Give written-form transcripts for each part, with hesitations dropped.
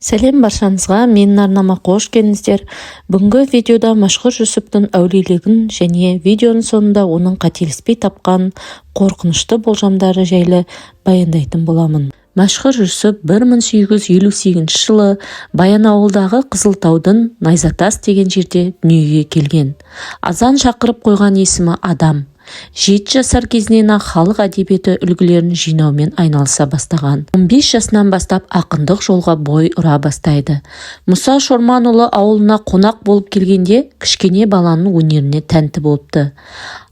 Сәлем баршаңызға, менің арнама қош келдіңіздер. Бүгінгі видеода Машхур Жүсіптің әулиелігін және видеоның соңында оның қателеспей тапқан қорқынышты болжамдары жайлы баяндайтын боламын. Машхур Жүсіп 1858 жылы Баянауылдағы Қызылтаудың Найзатас деген жерде дүниеге келген. Азан шақырып қойған есімі Адам. 7 жасар кезінен халық әдебиеті үлгілерін жинаумен айналыса бастаған. 15 жасынан бастап ақындық жолға бой ұра бастайды. Мұса Шорманұлы ауылына қонақ болып келгенде кішкене баланың өнеріне тәнті болыпты.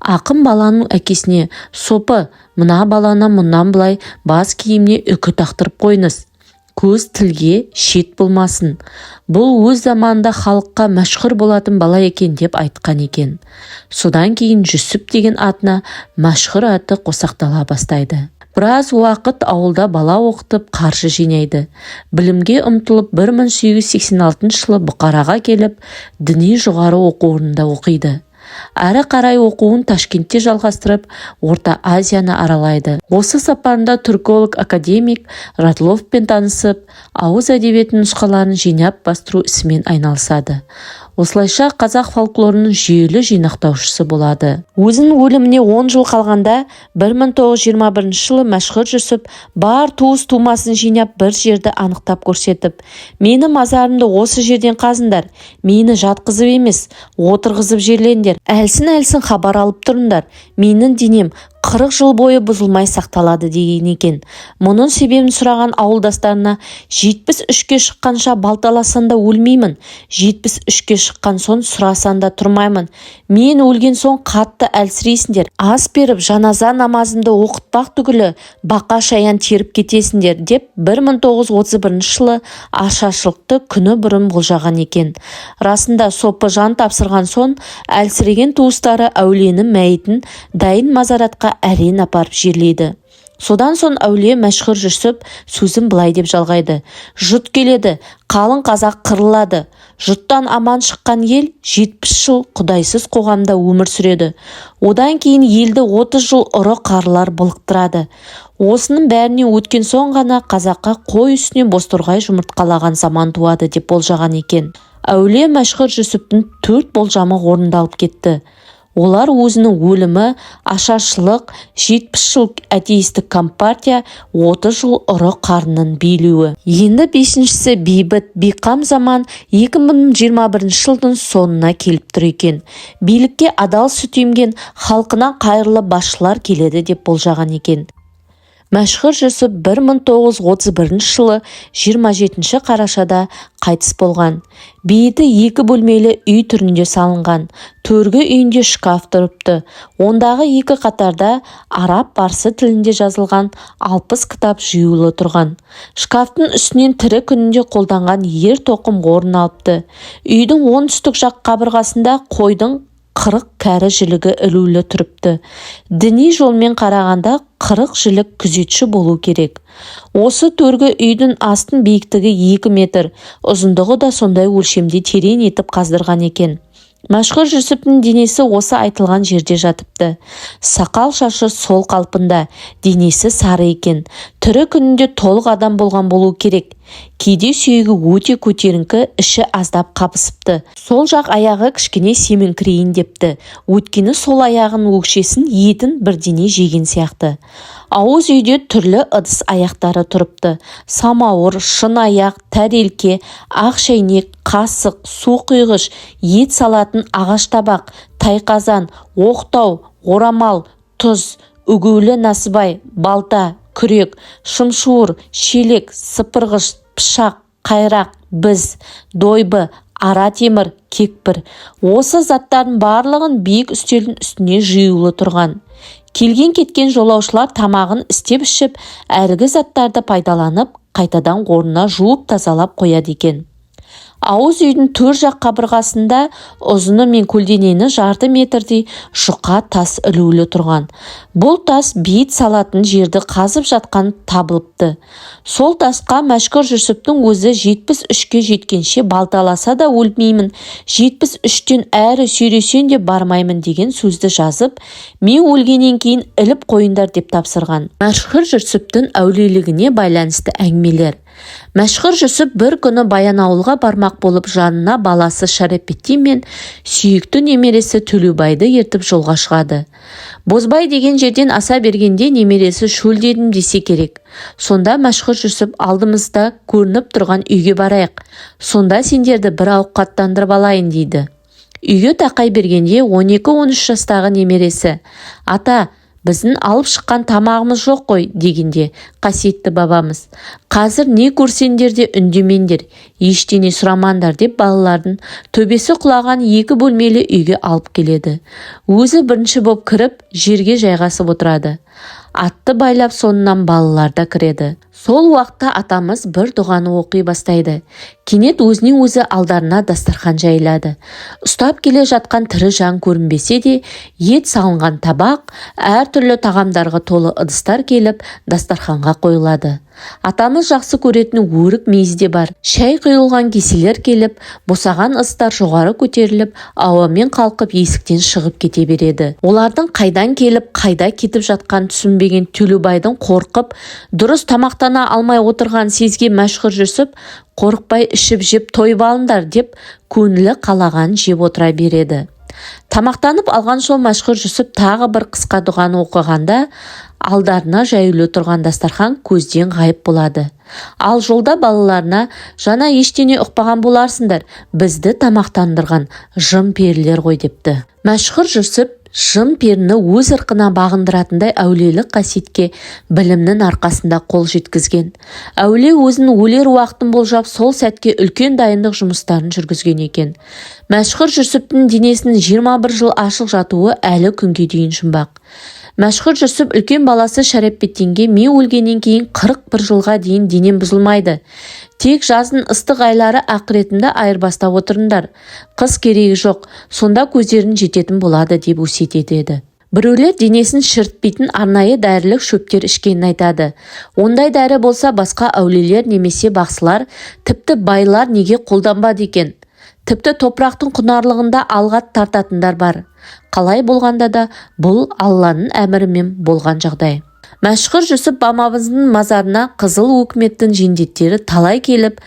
Ақын баланың әкесіне: "Сопы, мына баланы мұнан былай бас киіміне үкі тақтырып қойыңыз. Көз тілге шет болмасын. Бұл өз заманында халыққа мәшһүр болатын бала екен" деп айтқан екен. Содан кейін Жүсіп деген атына мәшһүр аты қосақтала бастайды. Біраз уақыт ауылда бала оқытып қаржы жинайды. Білімге ұмтылып 1886 жылы Бұқараға келіп, діни жоғары оқу орнында оқиды. Әрі қарай оқуын Ташкентте жалғастырып, Орта Азияны аралайды. Осы сапарында түрколог академик Радловпен танысып, ауыз әдебиетінің нұсқаларын жинап бастыру ісімен айналысады. Осылайша қазақ фольклорының жүйелі жинақтаушысы болады. Өзінің өліміне 10 жыл қалғанда 1921 жылы Машхур Жүсіп бар туыс-тумасын жинап бір жерді анықтап көрсетіп: "Мені мазарымды осы жерден қазындар, мені жатқызып емес, отырғызып жерлендер. Әлсін хабар алып тұрыңдар, менің денем 40 жыл бойы бұзылмай сақталады" деген екен. Мұның себебін сұраған ауылдастарына: "73-ке шыққанша балталасан да өлмеймін, 73-ке шыққан соң сұрасан да тұрмаймын. Мен өлген соң қатты әлсірейсіңдер, ас беріп жаназа намазымды оқытпақ түгілі бақа шаян теріп кетесіңдер" деп 1931 жылы ашаршылықты күні бұрын болжаған екен. Расында Сопы жан тапсырған соң әлсіреген туыстары әулиенің мәйітін дайын мазаратқа әрең апарып жерлейді. Содан соң әулие Машхур Жүсіп сөзін былай деп жалғайды: "Жұт келеді, қалың қазақ қырылады. Жұттан аман шыққан ел 70 жыл құдайсыз қоғамда өмір сүреді. Одан кейін елді 30 жыл ұры қарылар былықтырады. Осының бәріне өткен соң ғана қазаққа қой үстіне бозторғай жұмыртқалаған заман туады" деп болжаған екен. Әулие Машхур Жүсіптің 4 болжамы орындалып кетті. Олар өзінің өлімі, ашаршылық, 70 жыл атеистік компартия, 30 жыл ұры қарынның билеуі. Енді 5-шісі бейбіт, бейқам заман 2021 жылдың соңына келіп тұр екен. Билікке адал сүт емген, халқына қайырлы басшылар келеді деп болжаған екен. Машхур Жүсіп 1931 жылы 27 қарашада қайтыс болған. Бейіті 2 бөлмелі үй түрінде салынған. Төргі үйінде шкаф тұрыпты. Ондағы 2 қатарда араб парсы тілінде жазылған 60 кітап жүйулы тұрған. Шкафтың үстінен тірі күнінде қолданған ер тоқым орын алыпты. Үйдің оңтүстік жақ қабырғасында қойдың 40 кәрі жілігі ілулі тұрыпты. Діни жолмен қарағанда 40 жілік күзетші болу керек. Осы төргі үйдің астын биіктігі 2 метр, ұзындығы да сондай өлшемде терең етіп қаздырған екен. Машхур Жүсіптің денесі осы айтылған жерде жатыпты. Сақал шашы сол қалпында, денесі сары екен. Тірі күнінде толық адам болған болу керек. Кейде сүйегі өте көтеріңкі, іші аздап қабысыпты. Сол жақ аяғы кішкене семіңкірейін депті. Өткені сол аяғын өкшесін, етін бірдене жеген сияқты. Ауыз үйде түрлі ыдыс аяқтары тұрыпты. Самауыр, шын аяқ, тәрелке, ақ шәйнек, қасық, су құйғыш, ет салатын ағаш табақ, тайқазан, оқтау, орамал, тұз, үгеулі насыбай, балта, күрек, шымшуыр, шелек, сыпырғыш, пышақ, қайрақ, біз, дойбы, ара темір, кекпір. Осы заттардың барлығын биік үстелдің үстіне жиюлы тұрған. Келген кеткен жолаушылар тамағын істеп ішіп, әргі заттарды пайдаланып, қайтадан орнына жуып тазалап қояды екен. Ауыз үйдің төр жақ қабырғасында ұзыны мен көлденеңі жарты метрдей жұқа тас ілулі тұрған. Бұл тас бейіт салатын жерді қазып жатқан табылыпты. Сол тасқа Машхур Жүсіптің өзі 73-ке жеткенше балталаса да өлмеймін, 73-тен әрі сүйресен де бармаймын деген сөзді жазып, мен өлгеннен кейін іліп қойындар деп тапсырған. Машхур Жүсіптің әулиелігіне байланысты әңгімелер. Мәшһүр Жүсіп бір күні Баянауылға бармақ болып жанына баласы Шәріпеттен мен сүйікті немересі Төлеубайды ертіп жолға шығады. Бозбай деген жерден аса бергенде немересі шөлдедім десе керек. Сонда Мәшһүр Жүсіп алдымызда көрініп тұрған үйге барайық. Сонда сендерді бір ауқаттандырып алайын дейді. Үйге тақай бергенде 12-13 жастағы немересі: «Ата, біздің алып шыққан тамағымыз жоқ қой» дегенде қасиетті бабамыз: «Қазір не көрсеңдер де үндемеңдер, ештеңе сұрамаңдар» деп балалардың төбесі құлаған 2 бөлмелі үйге алып келеді. Өзі бірінші боп кіріп, жерге жайғасып отырады. Атты байлап соңынан балалар да кіреді. Сол уақытта атамыз бір дұғаны оқи бастайды. Кенет өзінен өзі алдарына дастархан жайылады. Ұстап келе жатқан тірі жан көрінбесе де, ет салынған табақ, әртүрлі тағамдарға толы ыдыстар келіп дастарханға қойылады. Атамыз жақсы көретін өрік мейіз де бар. Шай құйылған кеселер келіп, босаған ыдыстар жоғары көтеріліп, ауамен қалқып есіктен шығып кете береді. Олардың қайдан келіп, қайда кетіп жатқан түсінбеген Төлеубайдың қорқып, дұрыс тамақтана алмай отырған сезген Мәшһүр Жүсіп: «Қорықпай ішіп жеп тойып алыңдар» деп көңілі қалаған жеп отыра береді. Тамақтанып алған соң Мәшһүр Жүсіп тағы бір қысқа дұғаны оқығанда, алдарына жайылу тұрған дастархан көзден ғайып болады. Ал жолда балаларына: «Жаңа ештеңе ұқпаған боларсыңдар, бізді тамақтандырған жын перілер ғой» депті. Мәшһүр Жүсіп жын періні өз ырқына бағындыратындай әулиелік қасиетке білімнің арқасында қол жеткізген. Әулие өзінің өлер уақытын болжап, сол сәтке үлкен дайындық жұмыстарын жүргізген екен. Мәшһүр Жүсіптің денесінің 21 жыл ашық жатуы әлі күнге дейін жұмбақ. Мәшһүр Жүсіп үлкен баласы Шәріпеттенге: «Мен өлгеннен кейін 41 жылға дейін денем бұзылмайды. Тек жаздың ыстық айлары ақыретімді айырбастап отырыңдар. Қыс керегі жоқ, сонда көздерін жететін болады» деп өсиет етеді. Біреулер денесін шірітпейтін арнайы дәрілік шөптер ішкенін айтады. Ондай дәрі болса басқа әулиелер немесе бақсылар, тіпті байлар неге қолданбады екен? Тіпті топырақтың құнарлығында алғат тартатындар бар. Қалай болғанда да бұл Алланың әмірімен болған жағдай. Мәшһүр Жүсіп бабамыздың мазарына қызыл өкіметтің жендеттері талай келіп,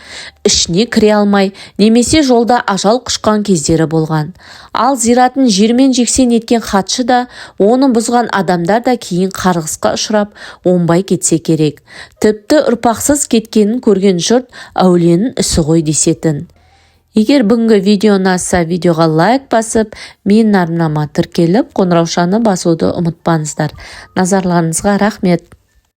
ішіне кіре алмай, немесе жолда ажал құшқан кездері болған. Ал зиратын жермен жексен еткен хатшы да, оны бұзған адамдар да кейін қарғысқа ұшырап, оңбай кетсе керек. Тіпті ұрпақсыз кеткенін көрген жұрт әулиенің ісі ғой десетін. Егер бүгінгі видео ұнаса, видеоға лайк басып, менің арнама тіркеліп, қоңыраушаны басуды ұмытпаңыздар. Назарларыңызға рахмет.